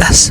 10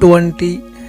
20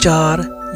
4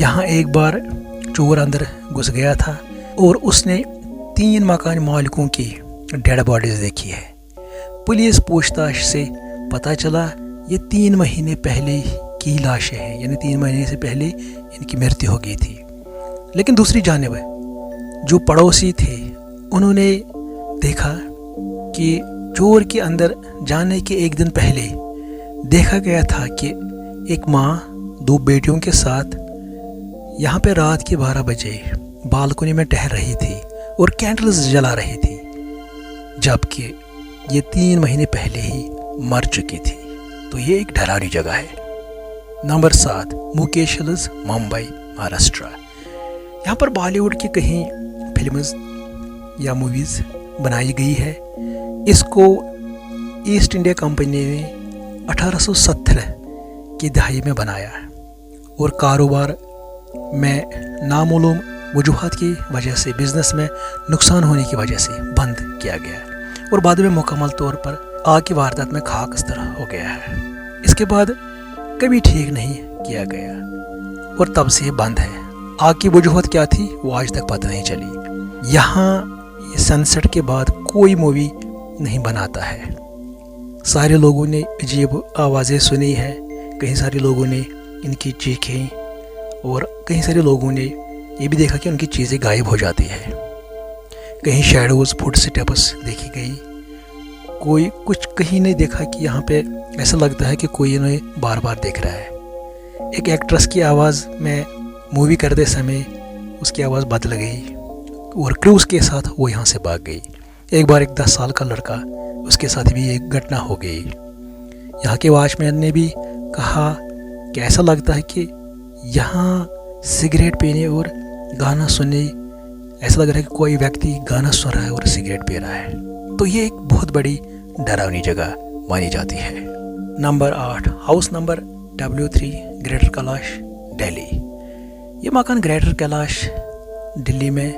یہاں ایک بار چور اندر گھس گیا تھا اور اس نے 3 مکان مالکوں کی ڈیڈ باڈیز دیکھی ہے۔ پولیس پوچھ تاچھ سے پتہ چلا یہ 3 مہینے پہلے کی لاشیں ہیں، یعنی 3 مہینے سے پہلے ان کی مرتب ہو گئی تھی۔ لیکن دوسری جانب جو پڑوسی تھے انہوں نے دیکھا کہ چور کے اندر جانے کے ایک دن پہلے دیکھا گیا تھا کہ ایک ماں 2 بیٹیوں کے ساتھ یہاں پہ رات کے 12 بجے بالکنی میں ٹہل رہی تھی اور کینڈلز جلا رہی تھی، جبکہ یہ 3 مہینے پہلے ہی مر چکی تھی۔ تو یہ ایک ڈراؤنی جگہ ہے۔ Number 7 Mukesh Hills, Mumbai, Maharashtra. یہاں پر بالی ووڈ کی کہیں فلمز یا موویز بنائی گئی ہے۔ اس کو ایسٹ انڈیا کمپنی نے 1870 کی دہائی میں بنایا اور کاروبار میں نامعلوم وجوہات کی وجہ سے، بزنس میں نقصان ہونے کی وجہ سے بند کیا گیا اور بعد میں مکمل طور پر آگ کی واردات میں خاکستر ہو گیا ہے۔ اس کے بعد کبھی ٹھیک نہیں کیا گیا اور تب سے بند ہے۔ آگ کی وجوہات کیا تھی وہ آج تک پتہ نہیں چلی۔ یہاں سن سیٹ کے بعد کوئی مووی نہیں بناتا ہے۔ سارے لوگوں نے عجیب آوازیں سنی ہے، کہیں سارے لوگوں نے ان کی چیخیں اور کہیں سارے لوگوں نے یہ بھی دیکھا کہ ان کی چیزیں غائب ہو جاتی ہے۔ کہیں شیڈوز، فوٹ سٹیپس دیکھی گئی، کوئی کچھ کہیں نہیں دیکھا کہ یہاں پہ ایسا لگتا ہے کہ کوئی انہیں بار بار دیکھ رہا ہے۔ ایک ایکٹریس کی آواز میں مووی کرتے سمے اس کی آواز بدل گئی اور کروز کے ساتھ وہ یہاں سے بھاگ گئی۔ ایک بار ایک 10 سال کا لڑکا، اس کے ساتھ بھی ایک گھٹنا ہو گئی۔ یہاں کے واچ مین نے بھی کہا کہ ایسا لگتا ہے کہ یہاں سگریٹ پینے اور گانا سننے، ایسا لگ رہا ہے کہ کوئی ویکتی گانا سن رہا ہے اور سگریٹ پی رہا ہے۔ تو یہ ایک بہت بڑی ڈراؤنی جگہ مانی جاتی ہے۔ Number 8 house number W3 greater Kailash, Delhi. یہ مکان گریٹر کیلاش دلی میں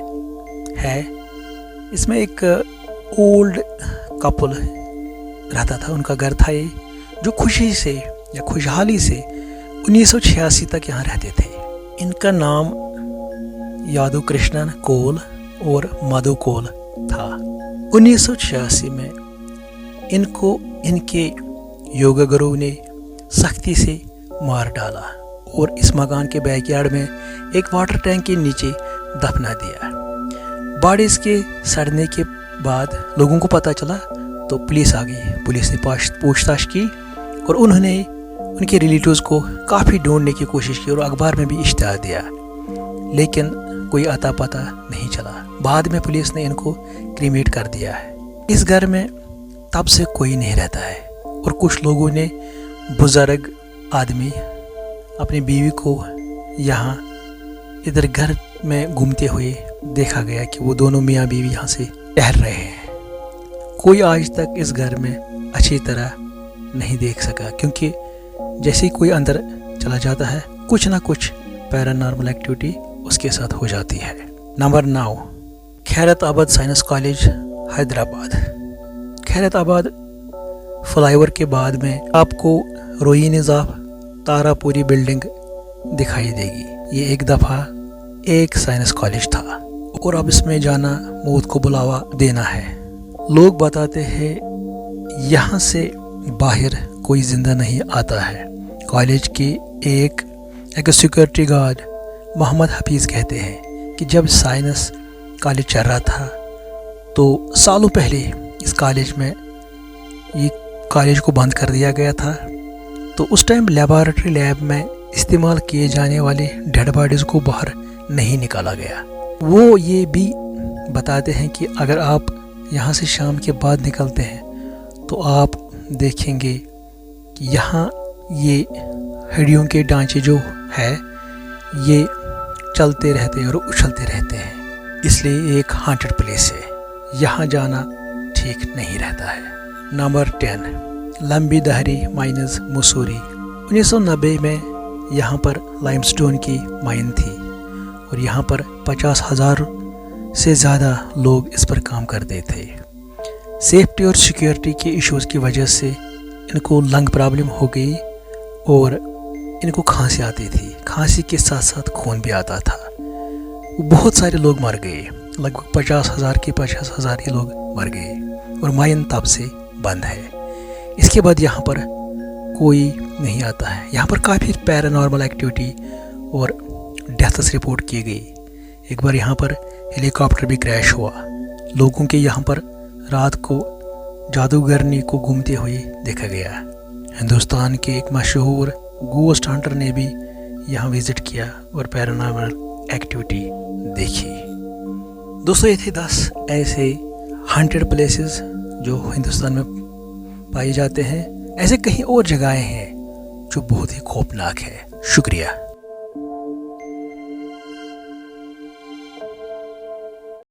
ہے۔ اس میں ایک اولڈ کپل رہتا تھا، ان کا گھر تھا یہ، جو خوشی سے یا خوشحالی سے 1986 تک یہاں رہتے تھے۔ ان کا نام یادو کرشنن کول اور مادھو کول تھا۔ 1986 میں ان کو ان کے یوگا گرو نے سختی سے مار ڈالا اور اس مکان کے بیک یارڈ میں ایک واٹر ٹینک کے نیچے دفنا دیا۔ باڈیز کے سڑنے کے بعد لوگوں کو پتہ چلا تو پولیس آ گئی۔ پولیس نے پوچھ تاچھ کی اور انہوں نے ان کے ریلیٹیوز کو کافی ڈھونڈنے کی کوشش کی اور اخبار میں بھی اشتہار دیا، لیکن کوئی اتا پتہ نہیں چلا۔ بعد میں پولیس نے ان کو کریمیٹ کر دیا ہے۔ اس گھر میں تب سے کوئی نہیں رہتا ہے اور کچھ لوگوں نے بزرگ آدمی اپنی بیوی کو یہاں ادھر گھر میں گھومتے ہوئے دیکھا گیا کہ وہ دونوں میاں بیوی یہاں سے ٹہل رہے ہیں۔ کوئی آج تک اس گھر میں اچھی طرح نہیں دیکھ سکا، کیونکہ جیسے ہی کوئی اندر چلا جاتا ہے کچھ نہ کچھ پیرانارمل ایکٹیویٹی اس کے ساتھ ہو جاتی ہے۔ نمبر 9 خیرت آباد سائنس کالج، حیدرآباد۔ خیرت آباد فلائی اوور کے بعد میں آپ کو روئی نظام تارا پوری بلڈنگ دکھائی دے گی۔ یہ ایک دفعہ ایک سائنس کالج تھا اور اب اس میں جانا موت کو بلاوا دینا ہے۔ لوگ بتاتے ہیں یہاں سے باہر کوئی زندہ نہیں آتا ہے۔ کالج کے ایک سیکورٹی گارڈ محمد حفیظ کہتے ہیں کہ جب سائنس کالج چل رہا تھا تو سالوں پہلے اس کالج میں یہ کالج کو بند کر دیا گیا تھا، تو اس ٹائم لیبارٹری لیب میں استعمال کیے جانے والے ڈیڈ باڈیز کو باہر نہیں نکالا گیا۔ وہ یہ بھی بتاتے ہیں کہ اگر آپ یہاں سے شام کے بعد نکلتے ہیں تو آپ دیکھیں گے کہ یہاں یہ ہڈیوں کے ڈھانچے جو ہے یہ چلتے رہتے ہیں اور اچھلتے رہتے ہیں، اس لیے ایک ہانٹڈ پلیس ہے، یہاں جانا ٹھیک نہیں رہتا ہے۔ نمبر 10 لمبی دہری مائنز، مسوری۔ 1990 میں یہاں پر لائم سٹون کی مائن تھی اور یہاں پر 50,000 سے زیادہ لوگ اس پر کام کرتے تھے۔ سیفٹی اور سیکیورٹی کے ایشوز کی وجہ سے ان کو لنگ پرابلم ہو گئی اور ان کو کھانسی آتی تھی، کھانسی کے ساتھ ساتھ خون بھی آتا تھا. بہت سارے لوگ مر گئے، لگ بھگ 50,000 ہی لوگ مر گئے، اور مائن تب سے بند ہے. اس کے بعد یہاں پر کوئی نہیں آتا ہے. یہاں پر کافی پیرانارمل ایکٹیویٹی اور ڈیتھس رپورٹ کی گئی. ایک بار یہاں پر ہیلی کاپٹر بھی کریش ہوا. لوگوں کے یہاں پر رات کو جادوگرنی کو گھومتے ہوئے دیکھا گیا. ہندوستان کے ایک مشہور گوسٹ ہنٹر نے بھی یہاں وزٹ کیا اور پیرانارمل ایکٹیویٹی دیکھی. دوستو یہ تھے 10 ایسے ہانٹیڈ پلیسز جو ہندوستان میں پائی جاتے ہیں. ایسے کہیں اور جگہیں ہیں جو بہت ہی خوفناک ہے. شکریہ.